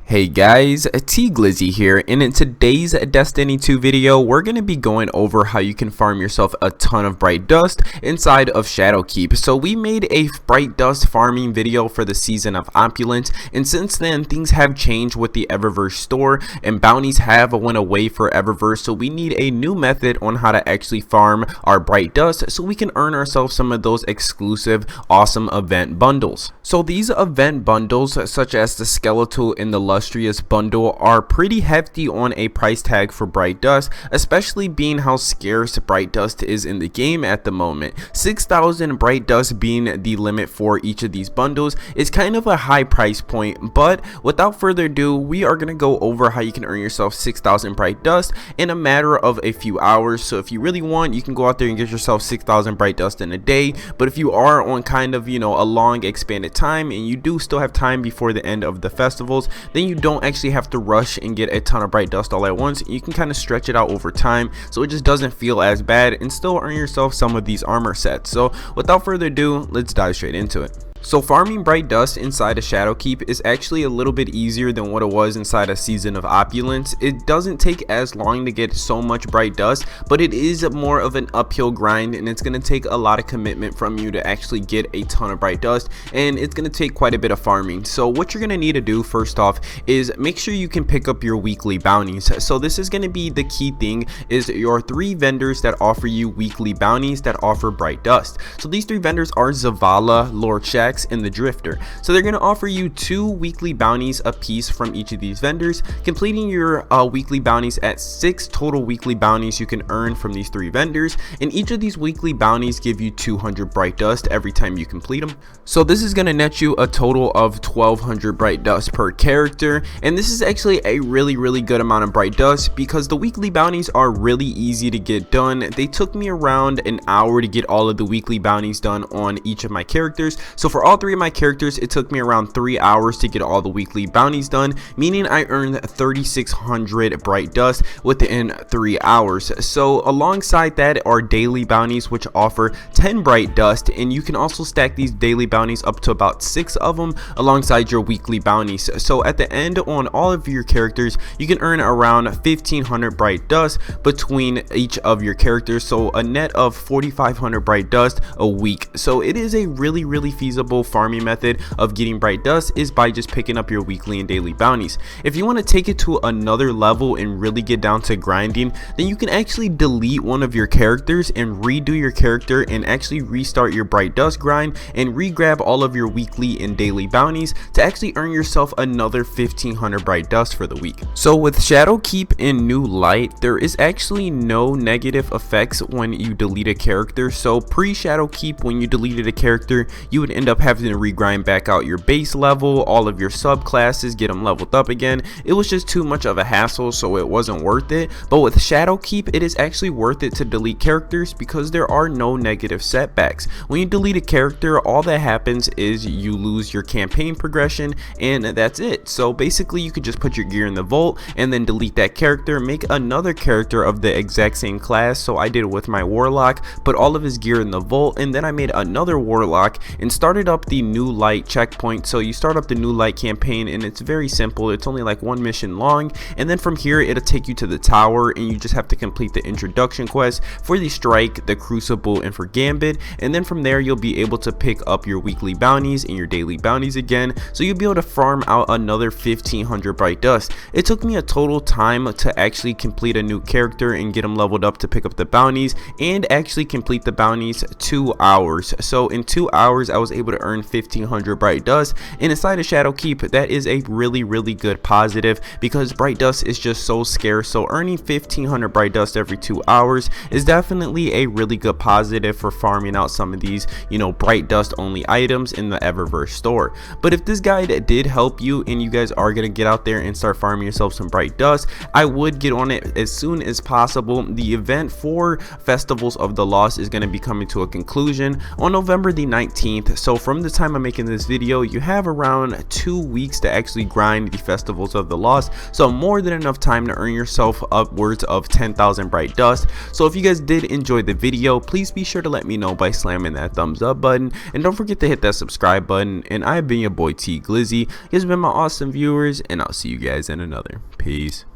Hey guys, T Glizzy here, and in today's Destiny 2 video, we're going to be going over how you can farm yourself a ton of bright dust inside of Shadowkeep. So we made a bright dust farming video for the season of Opulence, and since then things have changed with the Eververse store, and bounties have went away for Eververse, so we need a new method on how to actually farm our bright dust so we can earn ourselves some of those exclusive awesome event bundles. So these event bundles, such as the Skeletal and the Illustrious bundle, are pretty hefty on a price tag for bright dust, especially being how scarce bright dust is in the game at the moment. 6,000 bright dust being the limit for each of these bundles is kind of a high price point, but without further ado, we are going to go over how you can earn yourself 6,000 bright dust in a matter of a few hours. So if you really want, you can go out there and get yourself 6,000 bright dust in a day, but if you are on kind of, a long expanded time and you do still have time before the end of the festivals, then you don't actually have to rush and get a ton of bright dust all at once. You can kind of stretch it out over time so it just doesn't feel as bad and still earn yourself some of these armor sets. So without further ado, let's dive straight into it. So farming bright dust inside of Shadowkeep is actually a little bit easier than what it was inside a Season of Opulence. It doesn't take as long to get so much bright dust, but it is more of an uphill grind, and it's going to take a lot of commitment from you to actually get a ton of bright dust, and it's going to take quite a bit of farming. So what you're going to need to do first off is make sure you can pick up your weekly bounties. So this is going to be the key thing, is your 3 vendors that offer you weekly bounties that offer bright dust. So these 3 vendors are Zavala, Lord Shax, and the Drifter. So they're going to offer you 2 weekly bounties a piece from each of these vendors, completing your weekly bounties at 6 total weekly bounties you can earn from these 3 vendors, and each of these weekly bounties give you 200 bright dust every time you complete them. So this is going to net you a total of 1,200 bright dust per character, and this is actually a really good amount of bright dust because the weekly bounties are really easy to get done. They took me around an hour to get all of the weekly bounties done on each of my characters. So for all 3 of my characters, it took me around 3 hours to get all the weekly bounties done, meaning I earned 3,600 bright dust within 3 hours. So alongside that are daily bounties, which offer 10 bright dust, and you can also stack these daily bounties up to about 6 of them alongside your weekly bounties. So at the end, on all of your characters, you can earn around 1,500 bright dust between each of your characters, so a net of 4,500 bright dust a week. So it is a really feasible farming method of getting bright dust, is by just picking up your weekly and daily bounties. If you want to take it to another level and really get down to grinding, then you can actually delete one of your characters and redo your character and actually restart your bright dust grind and re-grab all of your weekly and daily bounties to actually earn yourself another 1,500 bright dust for the week. So with Shadowkeep in New Light, there is actually no negative effects when you delete a character. So pre-Shadowkeep, when you deleted a character, you would end up having to regrind back out your base level, all of your subclasses, get them leveled up again. It was just too much of a hassle, so it wasn't worth it. But with Shadowkeep, it is actually worth it to delete characters because there are no negative setbacks. When you delete a character, all that happens is you lose your campaign progression, and that's it. So basically you could just put your gear in the vault and then delete that character, make another character of the exact same class. So I did it with my Warlock, put all of his gear in the vault, and then I made another Warlock and started up the New Light checkpoint. So you start up the New Light campaign, and it's very simple. It's only like 1 mission long, and then from here it'll take you to the tower, and you just have to complete the introduction quest for the Strike, the Crucible, and for Gambit, and then from there you'll be able to pick up your weekly bounties and your daily bounties again, so you'll be able to farm out another 1,500 bright dust. It took me a total time to actually complete a new character and get them leveled up to pick up the bounties and actually complete the bounties 2 hours. So in 2 hours I was able to earn 1,500 bright dust, and inside of Shadowkeep, that is a really good positive because bright dust is just so scarce. So earning 1,500 bright dust every 2 hours is definitely a really good positive for farming out some of these bright dust only items in the Eververse store. But if this guide did help you and you guys are gonna get out there and start farming yourself some bright dust, I would get on it as soon as possible. The event for Festivals of the Lost is going to be coming to a conclusion on November the 19th. So from the time I'm making this video, you have around 2 weeks to actually grind the Festivals of the Lost, so more than enough time to earn yourself upwards of 10,000 bright dust. So if you guys did enjoy the video, please be sure to let me know by slamming that thumbs up button, and don't forget to hit that subscribe button. And I've been your boy T Glizzy. You guys have been my awesome viewers, and I'll see you guys in another. Peace.